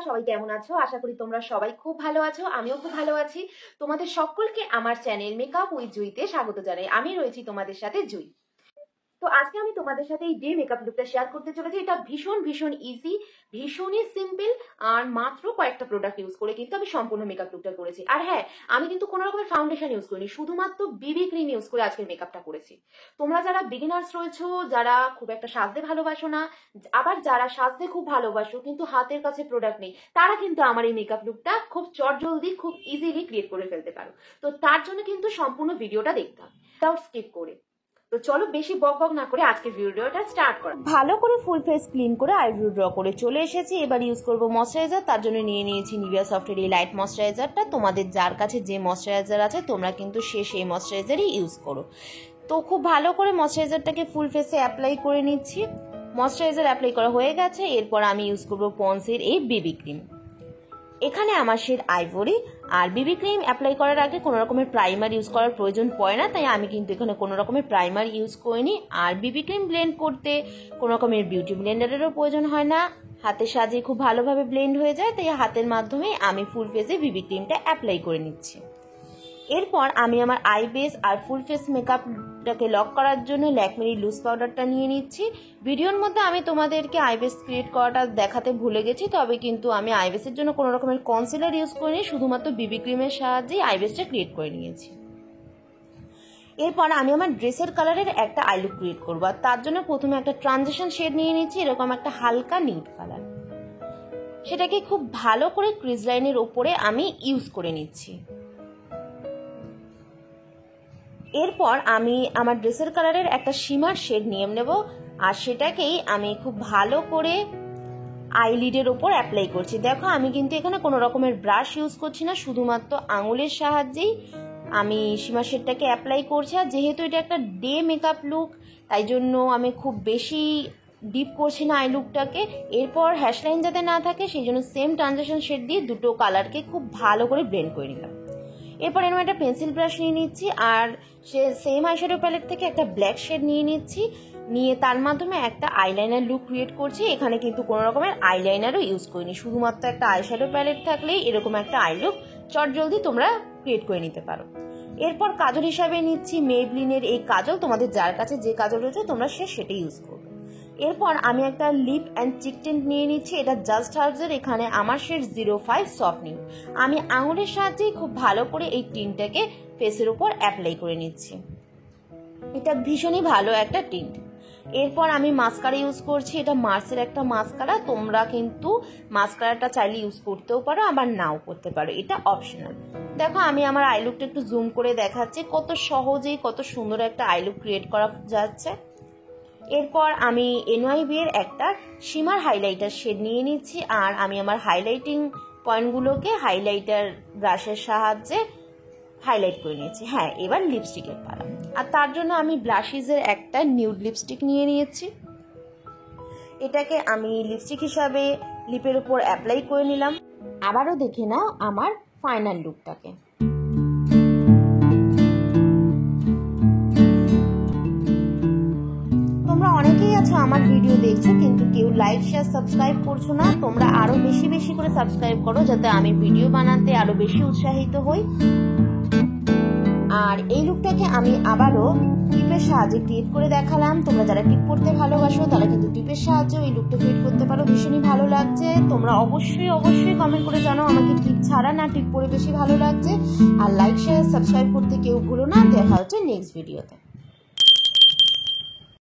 সবাই কেমন আছো? আশা করি তোমরা সবাই খুব ভালো আছো। আমিও খুব ভালো আছি। তোমাদের সকলকে আমার চ্যানেল মেকআপ উইথ জুইতে স্বাগত জানাই। আমি রয়েছি তোমাদের সাথে জুই। তো আজকে আমি তোমাদের সাথে এই ডে মেকআপ লুকটা শেয়ার করতে চলেছি। এটা ভীষণ ইজি, ভীষণই সিম্পল, আর মাত্র কয়েকটা প্রোডাক্ট ইউজ করে কিন্তু আমি সম্পূর্ণ মেকআপ লুকটা করেছি। আর হ্যাঁ, আমি কিন্তু কোনো রকমের ফাউন্ডেশন ইউজ করিনি, শুধুমাত্র বিবি ক্রিম ইউজ করে আজকের মেকআপটা করেছি। তোমরা যারা বিগিনার্স রয়েছো, যারা খুব একটা সাজতে ভালোবাসো না, আবার যারা সাজতে খুব ভালোবাসো কিন্তু হাতের কাছে প্রোডাক্ট নেই, তারা কিন্তু আমার এই মেকআপ লুকটা খুব চটজলদি, খুব ইজিলি ক্রিয়েট করে ফেলতে পারো। তো তার জন্য কিন্তু সম্পূর্ণ ভিডিওটা দেখতে হবে, উইদাউট স্কিপ করে। তো চলো বেশি বক না করে আজকে ভিডিওটা স্টার্ট করা। ভালো করে ফুল ফেস ক্লিন করে আইব্রো ড্র করে চলে এসেছি। এবার ইউজ করব ময়শ্চারাইজার। তার জন্য নিয়ে নিয়েছি নিভিয়া সফটের এই লাইট ময়শ্চারাইজারটা। তোমাদের যার কাছে যে ময়শ্চারাইজার আছে তোমরা কিন্তু সেই ময়শ্চারাইজারই ইউজ করো। তো খুব ভালো করে ময়শ্চারাইজারটাকে ফুল ফেসে অ্যাপ্লাই করে নিচ্ছি। ময়শ্চারাইজার অ্যাপ্লাই করা হয়ে গেছে। এরপর আমি ইউজ করব পন্সের এই বেবি ক্রিম। এখানে আমার শেড আইভরি। আর বিবি ক্রিম অ্যাপ্লাই করার আগে কোনো রকমের প্রাইমার ইউজ করার প্রয়োজন পড়ে না, তাই আমি কিন্তু এখানে কোনো রকমের প্রাইমার ইউজ করিনি। আর বিবি ক্রিম ব্লেন্ড করতে কোনো রকমের বিউটি ব্লেন্ডারেরও প্রয়োজন হয় না, হাতের সাহায্যে খুব ভালোভাবে ব্লেন্ড হয়ে যায়। তাই হাতের মাধ্যমে আমি ফুল ফেসে বিবি ক্রিমটা অ্যাপ্লাই করে নিচ্ছি। এরপর আমি আমার আই বেস আর ফুল ফেস মেকআপটাকে লক করার জন্য ল্যাকমির লুজ পাউডারটা নিয়ে নিচ্ছি। ভিডিওর মধ্যে আমি তোমাদেরকে আই বেস ক্রিয়েট করাটা দেখাতে ভুলে গেছি, তবে কিন্তু আমি আই বেসের জন্য কোনো রকমের কনসিলার ইউজ করিনি, শুধুমাত্র বিবি ক্রিমের সাহায্যেই আই বেসটা ক্রিয়েট করে নিয়েছি। এরপর আমি আমার ড্রেসের কালারের একটা আই লুক ক্রিয়েট করবো। আর তার জন্য প্রথমে একটা ট্রানজিশন শেড নিয়ে নিচ্ছি, এরকম একটা হালকা নিউড কালার। সেটাকে খুব ভালো করে ক্রিজ লাইনের ওপরে আমি ইউজ করে নিচ্ছি। এরপর আমি আমার ড্রেসের কালারের একটা শিমার শেড নিয়ে নেব, আর সেটাকেই আমি খুব ভালো করে আইলিডের ওপর অ্যাপ্লাই করছি। দেখো আমি কিন্তু এখানে কোনো রকমের ব্রাশ ইউজ করছি না, শুধুমাত্র আঙুলের সাহায্যেই আমি শিমার শেডটাকে অ্যাপ্লাই করছি। আর যেহেতু এটা একটা ডে মেকআপ লুক, তাই জন্য আমি খুব বেশি ডিপ করছি না আই লুকটাকে। এরপর হ্যাশলাইন যাতে না থাকে সেই জন্য সেম ট্রানজিশন শেড দিয়ে দুটো কালারকে খুব ভালো করে ব্লেন্ড করে নিলাম। এরপর এরকম একটা পেন্সিল ব্রাশ নিয়ে নিচ্ছি, আর সেম আইশ্যাডো প্যালেট থেকে একটা ব্ল্যাক শেড নিয়ে নিচ্ছি, নিয়ে তার মাধ্যমে একটা আইলাইনার লুক ক্রিয়েট করছি। এখানে কিন্তু কোনো রকমের আইলাইনারও ইউজ করিনি, শুধুমাত্র একটা আইশ্যাডো প্যালেট থাকলেই এরকম একটা আই লুক চটজলদি তোমরা ক্রিয়েট করে নিতে পারো। এরপর কাজল হিসাবে নিচ্ছি মেবলিনের এই কাজল। তোমাদের যার কাছে যে কাজল রয়েছে তোমরা সেটাই ইউজ করবে। এরপর আমি একটা লিপ অ্যান্ড চিক টিন্ট নিয়ে নিচ্ছি, এটা জাস্ট হার্বসের। এখানে আমার শেড 05 সফটনিং। আমি আঙুলের সাহায্যেই খুব ভালো করে এই টিন্টটাকে ফেসের উপর অ্যাপ্লাই করে নিচ্ছি। এটা ভীষণই ভালো একটা টিন্ট। এরপর আমি মাস্কারা ইউজ করছি, এটা মার্সের একটা মাস্কারা। তোমরা কিন্তু মাস্কারাটা চাইলে ইউজ করতেও পারো, আবার নাও করতে পারো, এটা অপশনাল। দেখো আমি আমার আই লুকটা একটু জুম করে দেখাচ্ছি, কত সহজেই কত সুন্দর একটা আই লুক ক্রিয়েট করা যাচ্ছে। এরপর আমি এনওয়াইবি এর একটা শিমার হাইলাইটার শেড নিয়ে নিচ্ছি, আর আমি আমার হাইলাইটিং পয়েন্টগুলোকে হাইলাইটার ব্রাশের সাহায্যে হাইলাইট করে নিয়েছি। হ্যাঁ, এবার লিপস্টিকের পালা। আর তার জন্য আমি ব্লাশিজের একটা নিউড লিপস্টিক নিয়ে নিয়েছি, এটাকে আমি লিপস্টিক হিসাবে লিপের উপর অ্যাপ্লাই করে নিলাম। আবারও দেখে নাও আমার ফাইনাল লুকটাকে। অনেকেই আছো আমার ভিডিও দেখছো কিন্তু কেউ লাইক শেয়ার সাবস্ক্রাইব করছো না। তোমরা আরো বেশি করে সাবস্ক্রাইব করো, যাতে আমি ভিডিও বানাতে আরো বেশি উৎসাহিত হই। আর এই লুকটাকে আমি আবারও টিপের সাহায্যে ক্রিয়েট করে দেখালাম। তোমরা যারা টিপ করতে ভালোবাসো তারা কিন্তু টিপের সাহায্যে এই লুকটা ক্রিয়েট করতে পারো। ভীষণই ভালো লাগছে। তোমরা অবশ্যই কমেন্ট করে জানাও আমাকে টিপ ছাড়া না টিপ করে বেশি ভালো লাগছে। আর লাইক শেয়ার সাবস্ক্রাইব করতে কেউ ভুলো না। দেখা হচ্ছে নেক্সট ভিডিওতে।